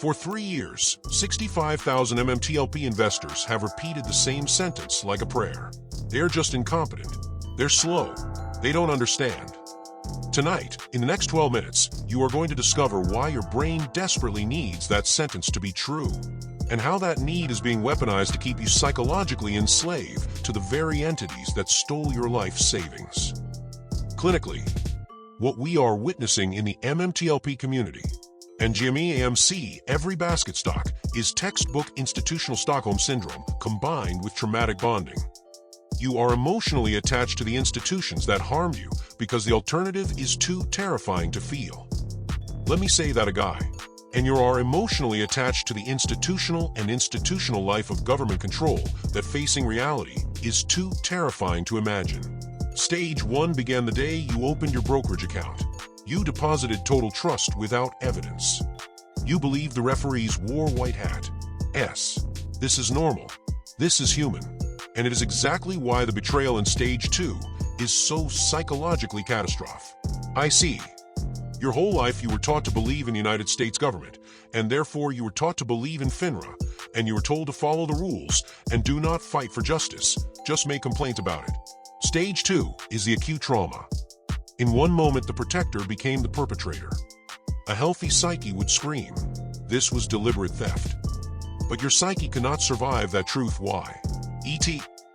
For 3 years, 65,000 MMTLP investors have repeated the same sentence like a prayer. They're just incompetent. They're slow. They don't understand. Tonight, in the next 12 minutes, you are going to discover why your brain desperately needs that sentence to be true, and how that need is being weaponized to keep you psychologically enslaved to the very entities that stole your life savings. Clinically, what we are witnessing in the MMTLP community and GME-AMC every basket stock is textbook institutional Stockholm Syndrome combined with traumatic bonding. You are emotionally attached to the institutions that harmed you because the alternative is too terrifying to feel. Let me say that again. And you are emotionally attached to the institutional life of government control that facing reality is too terrifying to imagine. Stage 1 began the day you opened your brokerage account. You deposited total trust without evidence. You believed the referees wore white hat. This is normal. This is human. And it is exactly why the betrayal in Stage 2 is so psychologically catastrophic. I see. Your whole life you were taught to believe in the United States government, and therefore you were taught to believe in FINRA, and you were told to follow the rules and do not fight for justice, just make complaints about it. Stage 2 is the acute trauma. In one moment the protector became the perpetrator. A healthy psyche would scream, this was deliberate theft. But your psyche cannot survive that truth. Why?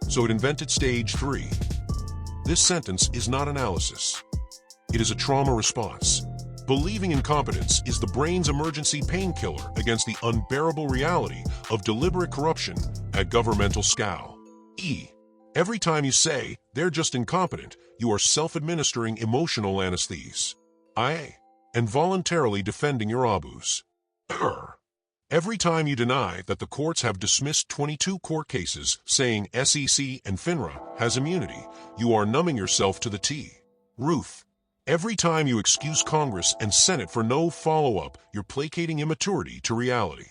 So it invented Stage 3. This sentence is not analysis. It is a trauma response. Believing incompetence is the brain's emergency painkiller against the unbearable reality of deliberate corruption at governmental scale. Every time you say, they're just incompetent, you are self-administering emotional anesthesia. And voluntarily defending your abuse. Every time you deny that the courts have dismissed 22 court cases saying SEC and FINRA has immunity, you are numbing yourself to the truth. Every time you excuse Congress and Senate for no follow-up, you're placating immaturity to reality.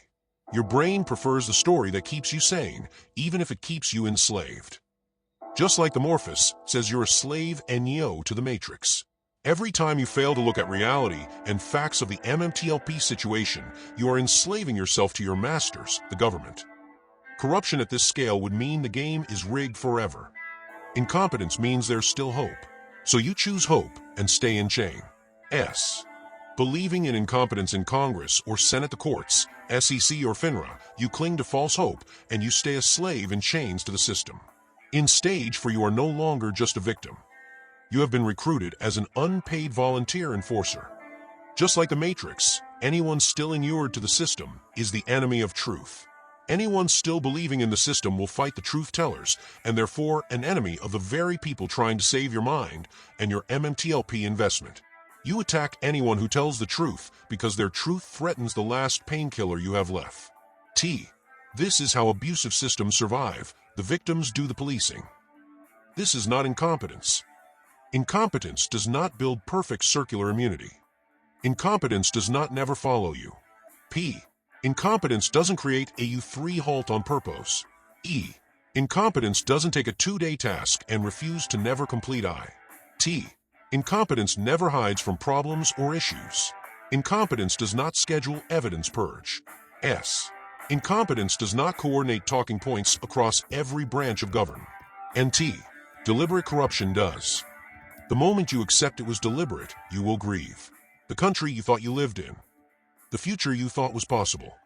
Your brain prefers the story that keeps you sane, even if it keeps you enslaved. Just like the Morpheus says you're a slave and Neo to the Matrix. Every time you fail to look at reality and facts of the MMTLP situation, you are enslaving yourself to your masters, the government. Corruption at this scale would mean the game is rigged forever. Incompetence means there's still hope. So you choose hope and stay in chain. Believing in incompetence in Congress or Senate, the courts, SEC or FINRA, you cling to false hope and you stay a slave in chains to the system. In Stage 4 you are no longer just a victim. You have been recruited as an unpaid volunteer enforcer. Just like the Matrix, anyone still inured to the system is the enemy of truth. Anyone still believing in the system will fight the truth tellers and therefore an enemy of the very people trying to save your mind and your MMTLP investment. You attack anyone who tells the truth because their truth threatens the last painkiller you have left. This is how abusive systems survive. The victims do the policing. This is not incompetence. Incompetence does not build perfect circular immunity. Incompetence does not never follow you. Incompetence doesn't create a U3 halt on purpose. Incompetence doesn't take a 2-day task and refuse to never complete Incompetence never hides from problems or issues. Incompetence does not schedule evidence purge. Incompetence does not coordinate talking points across every branch of government. Deliberate corruption does. The moment you accept it was deliberate, you will grieve. The country you thought you lived in. The future you thought was possible.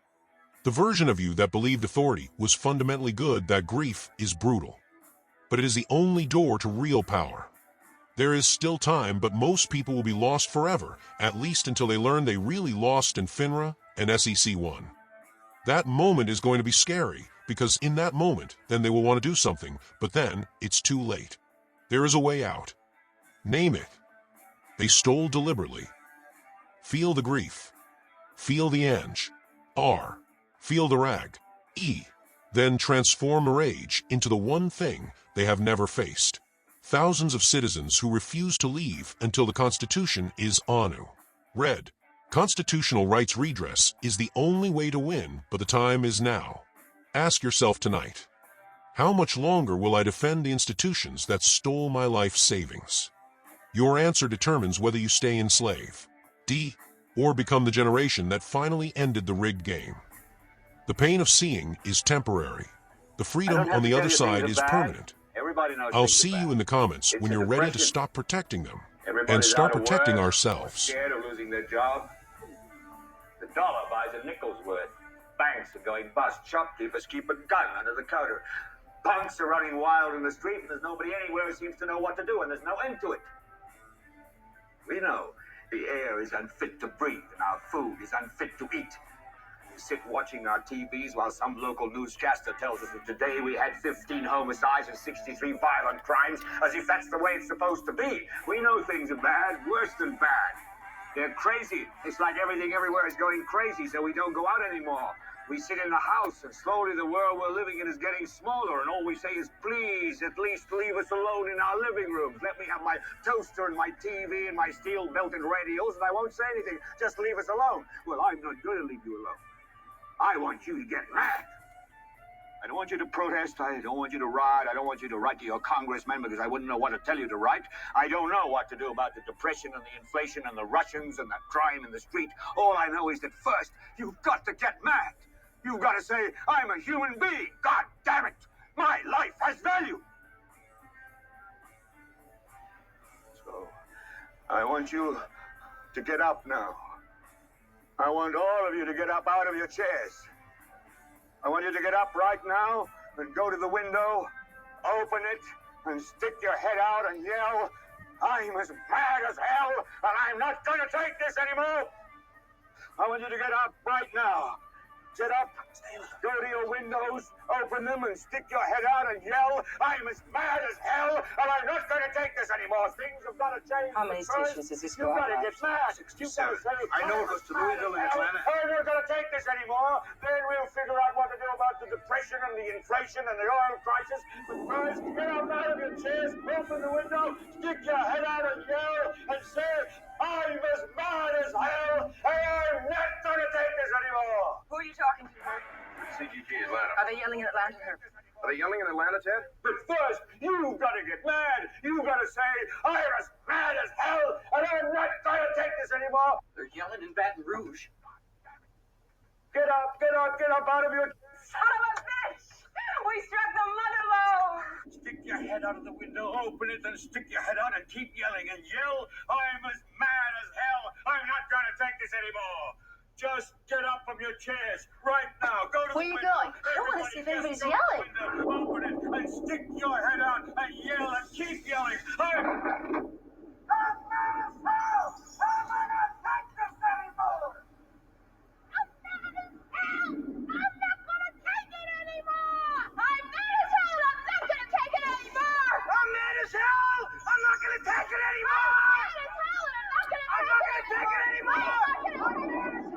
The version of you that believed authority was fundamentally good. That grief is brutal. But it is the only door to real power. There is still time, but most people will be lost forever, at least until they learn they really lost and FINRA and SEC won. That moment is going to be scary, because in that moment, then they will want to do something, but then it's too late. There is a way out. Name it. They stole deliberately. Feel the grief. Feel the ange. Feel the rag. Then transform the rage into the one thing they have never faced. Thousands of citizens who refuse to leave until the Constitution is read. Constitutional rights redress is the only way to win, but the time is now. Ask yourself tonight, how much longer will I defend the institutions that stole my life savings? Your answer determines whether you stay enslaved. or become the generation that finally ended the rigged game. The pain of seeing is temporary. The freedom on the other side is permanent. Everybody knows I'll things are see bad. you in the comments It's when a you're ready to depression. stop protecting them and Everybody's start out of protecting work, ourselves. scared of losing their job. The dollar buys a nickel's worth. Banks are going bust. Shopkeepers keep a gun under the counter. Punks are running wild in the street, and there's nobody anywhere who seems to know what to do, and there's no end to it. We know the air is unfit to breathe, and our food is unfit to eat. We sit watching our TVs while some local newscaster tells us that today we had 15 homicides and 63 violent crimes, as if that's the way it's supposed to be. We know things are bad, worse than bad. They're crazy. It's like everything everywhere is going crazy, so we don't go out anymore. We sit in the house, and slowly the world we're living in is getting smaller, and all we say is, please, at least leave us alone in our living rooms. Let me have my toaster and my TV and my steel-belted radios, and I won't say anything. Just leave us alone. Well, I'm not going to leave you alone. I want you to get mad. I don't want you to protest. I don't want you to riot. I don't want you to write to your congressman because I wouldn't know what to tell you to write. I don't know what to do about the depression and the inflation and the Russians and the crime in the street. All I know is that first, you've got to get mad. You've got to say, I'm a human being. God damn it. My life has value. So, I want you to get up now. I want all of you to get up out of your chairs. I want you to get up right now and go to the window, open it, and stick your head out and yell, I'm as mad as hell, and I'm not going to take this anymore. I want you to get up right now. Get up, go to your windows, open them, and stick your head out and yell, I'm as mad as hell, and I'm not going to take this anymore. Things have got to change. How many stations does this go You've up got to at? get mad. You've got to say, I know it goes to Louisville and Atlanta. I'm not going to take this anymore. Then we'll figure out what to do about the depression and the inflation and the oil crisis. But first, get up out of your chairs, open the window, stick your head out and yell, and say, I'm as mad as hell, and I'm not going to take this anymore. Who are you talking to, Herb? CGG Atlanta. Are they yelling in Atlanta, Herb? Are they yelling in Atlanta, Ted? But first, you've got to get mad. You've got to say, I'm as mad as hell, and I'm not going to take this anymore. They're yelling in Baton Rouge. Get up, get up, get up out of your... Son of a bitch! We struck the mother lode! Stick your head out of the window, open it, and stick your head out and keep yelling and yell, I'm as mad as hell. I'm not going to take this anymore. Just get up from your chairs right now. Go to Where the you window. going? I want to see if anybody's Just go to the yelling. window, open it, and stick your head out and yell and keep yelling. I'm mad as hell. I'm not going to take this anymore. I'm mad as hell. I'm not going to take it anymore. I'm not going to take it anymore.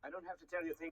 I don't have to tell you things.